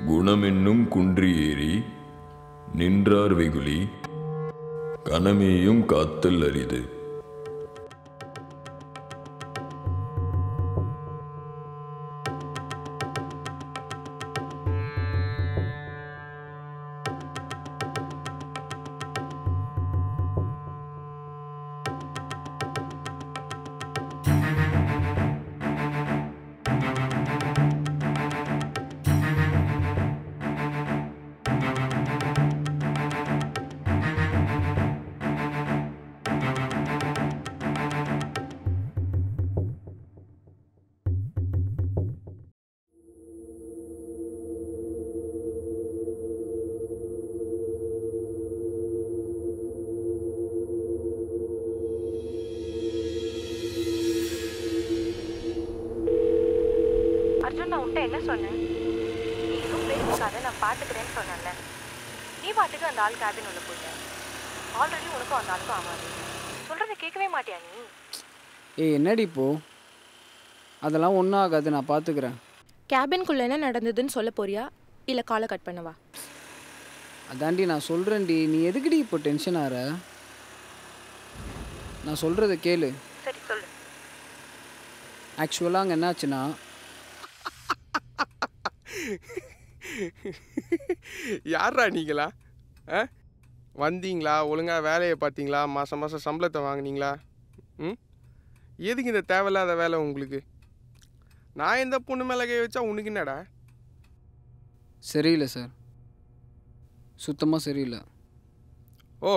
குணமென்னும் குன்றி ஏறி நின்றார் வெகுளி கணமேயும் காத்தல் அரிது. அர்ஜுன், நான் உன்ட்ட என்ன சொன்னேன்? நீ எதுவும் பேசிக்காத, நான் பார்த்துக்கிறேன்னு சொன்னேன்ல. நீ பாட்டுக்கு அந்த ஆள் கேபின் உள்ள போயிட்ட. ஆல்ரெடி உனக்கும் அந்த ஆளுக்கும் ஆகாது. சொல்கிறத கேட்கவே மாட்டியா நீ? ஏய், என்னடி இப்போ? அதெல்லாம் ஒன்றும் ஆகாது, நான் பார்த்துக்கிறேன். கேபின்குள்ளே என்ன நடந்ததுன்னு சொல்ல போறியா இல்லை காலை கட் பண்ணவா? அதாண்டி நான் சொல்கிறேன்டி, நீ எதுக்குடி இப்போ டென்ஷன் ஆகிற? நான் சொல்கிறத கேளு. சரி சொல்லு. ஆக்சுவலாக அங்கே என்னாச்சுன்னா, யாரா நீங்களா? வந்தீங்களா? ஒழுங்காக வேலையை பார்த்தீங்களா? மாதம் மாதம் சம்பளத்தை வாங்கினீங்களா? எதுக்கு இந்த தேவையில்லாத வேலை உங்களுக்கு? நான் எந்த பொண்ணு மேலே கை வச்சா உனக்கு என்னடா? சரியில்லை சார், சுத்தமாக சரியில்லை. ஓ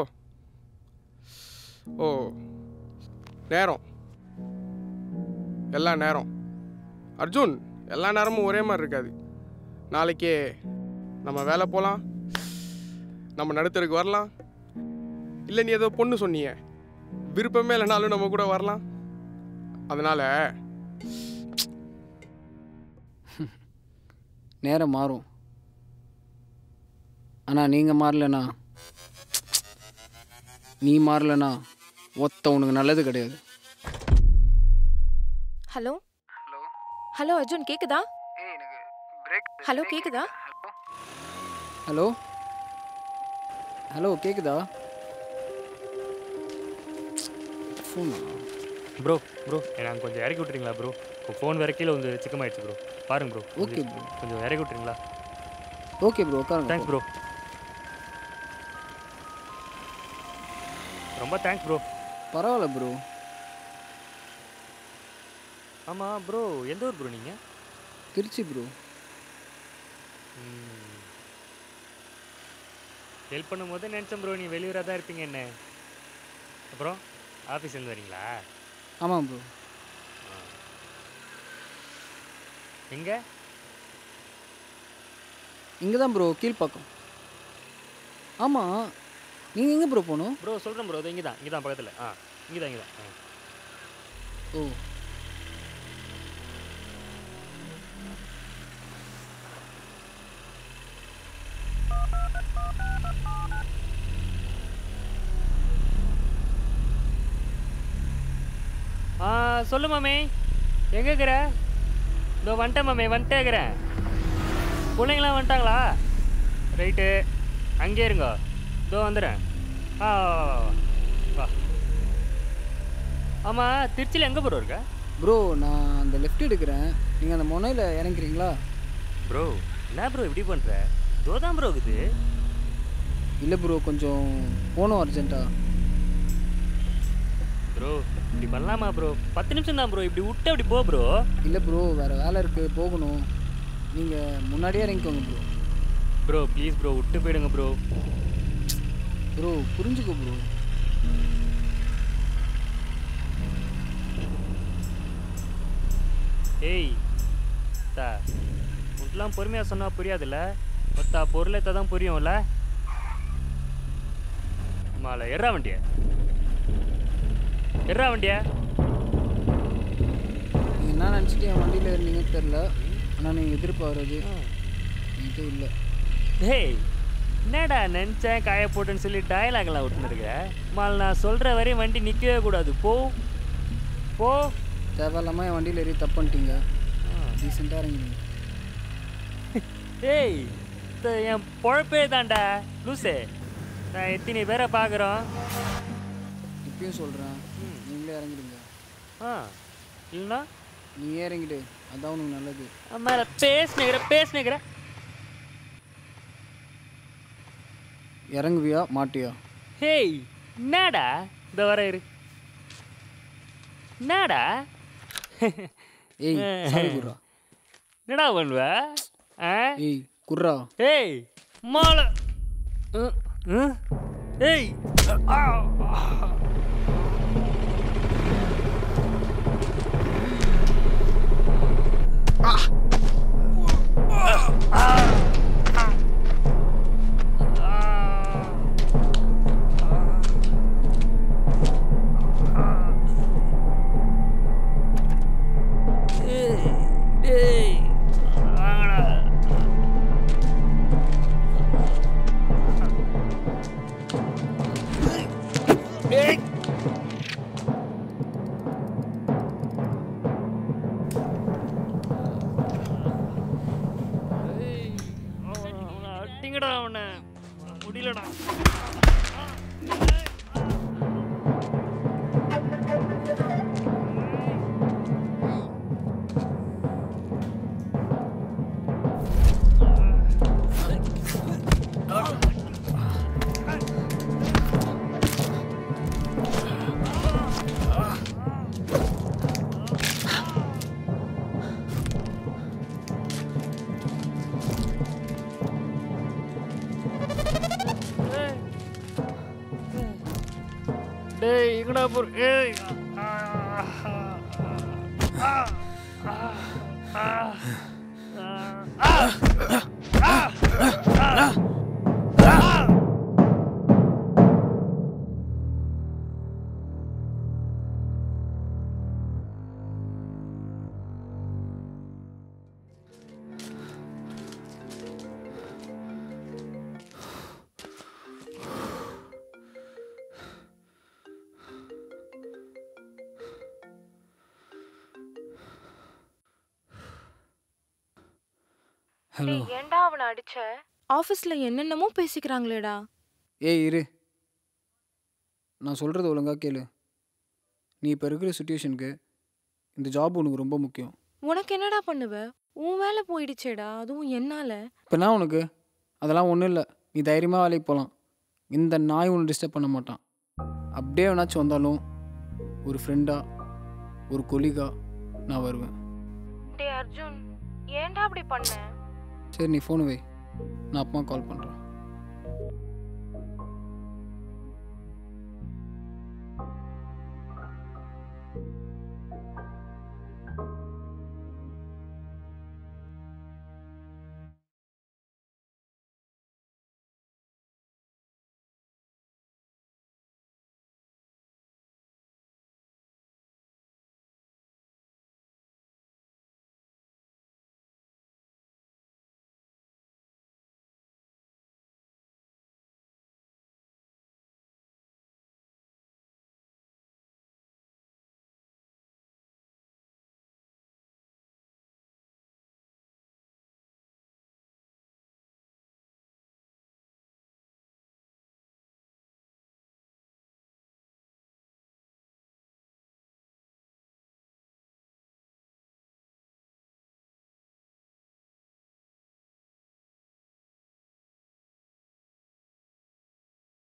ஓ நேரம், எல்லா நேரம் அர்ஜுன், எல்லா நேரமும் ஒரே மாதிரி இருக்காது. நாளைக்கே நம்ம வேலை போகலாம், நம்ம நடுத்தருக்கு வரலாம். இல்லை நீ ஏதோ பொண்ணு சொன்னீங்க, விருப்பமே இல்லைனாலும் நம்ம கூட வரலாம். அதனால் நேரம் மாறும், ஆனால் நீங்கள் மாறலனா, நீ மாறலனா ஒத்த உனக்கு நல்லது கிடையாது. ஹலோ ஹலோ அர்ஜுன், கேக்குதா? ஹலோ கேக்குதா? ஹலோ ஹலோ கேட்குதா? ஃபோனா? ப்ரோ எனக்கு கொஞ்சம் இறக்கி விட்டுறீங்களா ப்ரோ? இப்போ ஃபோன் வேறு கீழே வந்து சிக்கமாயிடுச்சு ப்ரோ. பாருங்க ப்ரோ. ஓகே ப்ரோ, கொஞ்சம் இறக்கி விட்டுறீங்களா? ஓகே ப்ரோ, உட்காருங்க. தேங்க்ஸ் ப்ரோ, ரொம்ப தேங்க்ஸ் ப்ரோ. பரவாயில்ல ப்ரோ. ஆமாம் ப்ரோ, எந்த ஊர் ப்ரோ நீங்கள்? திருச்சி ப்ரோ. ஹெல்ப் பண்ணும் போது நினச்சேன் ப்ரோ நீ வெளியூராக தான் இருப்பீங்க. என்ன அப்புறம் ஆஃபீஸ்லேருந்து வரீங்களா? ஆமாம் ப்ரோ. எங்கே? இங்கே தான் ப்ரோ, கீழ்ப்பாக்கம். ஆமாம், நீங்கள் எங்கே ப்ரோ போகணும்? ப்ரோ சொல்கிறேன் ப்ரோ, இங்கே தான் பக்கத்தில். இங்கே தான். ஓ, சொல்லு மாமே, எங்கே இருக்கிற? இதோ வந்துட்டேன் மாமே, வந்துட்டே இருக்கிறேன். பிள்ளைங்களாம் வந்துட்டாங்களா? ரைட்டு, அங்கேயே இருங்க, இதோ வந்துடுறேன். வா. ஆமாம், திருச்சியில் எங்கே ப்ரோ இருக்க? ப்ரோ நான் அந்த லெஃப்ட் எடுக்கிறேன், நீங்கள் அந்த முனையில் இறங்குறீங்களா? ப்ரோ என்ன ப்ரோ இப்படி பண்ணுற? இதோ தான் ப்ரோ இருக்குது. இல்லை ப்ரோ, கொஞ்சம் போகணும் அர்ஜென்ட்டாக. ப்ரோ இப்படி பண்ணலாமா ப்ரோ? 10 நிமிஷம் தான் ப்ரோ, இப்படி விட்டு அப்படி போ ப்ரோ. இல்லை ப்ரோ, வேறு வேலை இருக்குது, போகணும். நீங்கள் முன்னாடியே இறங்கிக்கோங்க ப்ரோ. ப்ரோ ப்ளீஸ் ப்ரோ, விட்டு போயிடுங்க ப்ரோ. ப்ரோ புரிஞ்சுக்கோ ப்ரோ. ஏய் தா, உனக்குலாம் பொறுமையாக சொன்னால் புரியாதுல்ல? மொத்தா பொருளை தான் புரியும்ல? மாலை எறா வண்டியா, எறா வண்டியா. நீங்கள் என்ன நினச்சிட்டு என் வண்டியில் இருந்தீங்கன்னு தெரில, ஆனால் நீங்கள் எதிர்பார்க்குறது என்கிட்ட இல்லை. டேய் என்னடா நினச்சேன் காய போட்டுன்னு சொல்லி டயலாக்லாம் விட்டுருக்க. மால் நான் சொல்கிற வரையும் வண்டி நிற்கவே கூடாது. போ போ. தேவையில்லாமல் என் வண்டியில் ஏறி தப்பு பண்ணிட்டீங்க. டீசெண்டாக இறங்கிடுங்க. டேய் என் பொழப்பே தான்டா லூசு. நான் எத்தனை பேரை பார்க்குறோம். இப்பயும் சொல்கிறேன், நீங்களே இறங்கிடுங்க. இல்லைண்ணா நீ இறங்கிடு, அதான் உனக்கு நல்லது. மேலே பேசுனுக்கிற இறங்குவியா மாட்டியா? ஹேய் என்னடா இந்த வர இரு என்னடா ஏய் சாவி குர்ரா. என்னடா பண்ணுவ? ஏய் குர்ரா. ஏய் மாலை. ஏய் அடிங்கடா அவனை, முடியலடா. டேய் எங்கடா போற? ஏய் ஹலோ. ஏன்டா அவனை அடிச்ச? ஆஃபீஸில் என்னென்னமோ பேசிக்கிறாங்களேடா. ஏய் இரு, நான் சொல்கிறது ஒழுங்காக கேளு. நீ இப்போ இருக்கிற சுச்சுவேஷனுக்கு இந்த ஜாப் உனக்கு ரொம்ப முக்கியம். உனக்கு என்னடா பண்ணுவ? உன் வேலை போயிடுச்சேடா, அதுவும் என்னால. இப்போ நான் உனக்கு அதெல்லாம் ஒன்றும் இல்லை, நீ தைரியமாக வேலைக்கு போகலாம். இந்த நாய் ஒன்று டிஸ்டர்ப் பண்ண மாட்டான். அப்படியே வேணாச்சும் வந்தாலும் ஒரு ஃப்ரெண்டாக ஒரு கொலிகா நான் வருவேன். டே அர்ஜுன், ஏன்டா அப்படி பண்ண? சரி நீ ஃபோனு வை, நான் அப்பா கால் பண்ணுறேன்.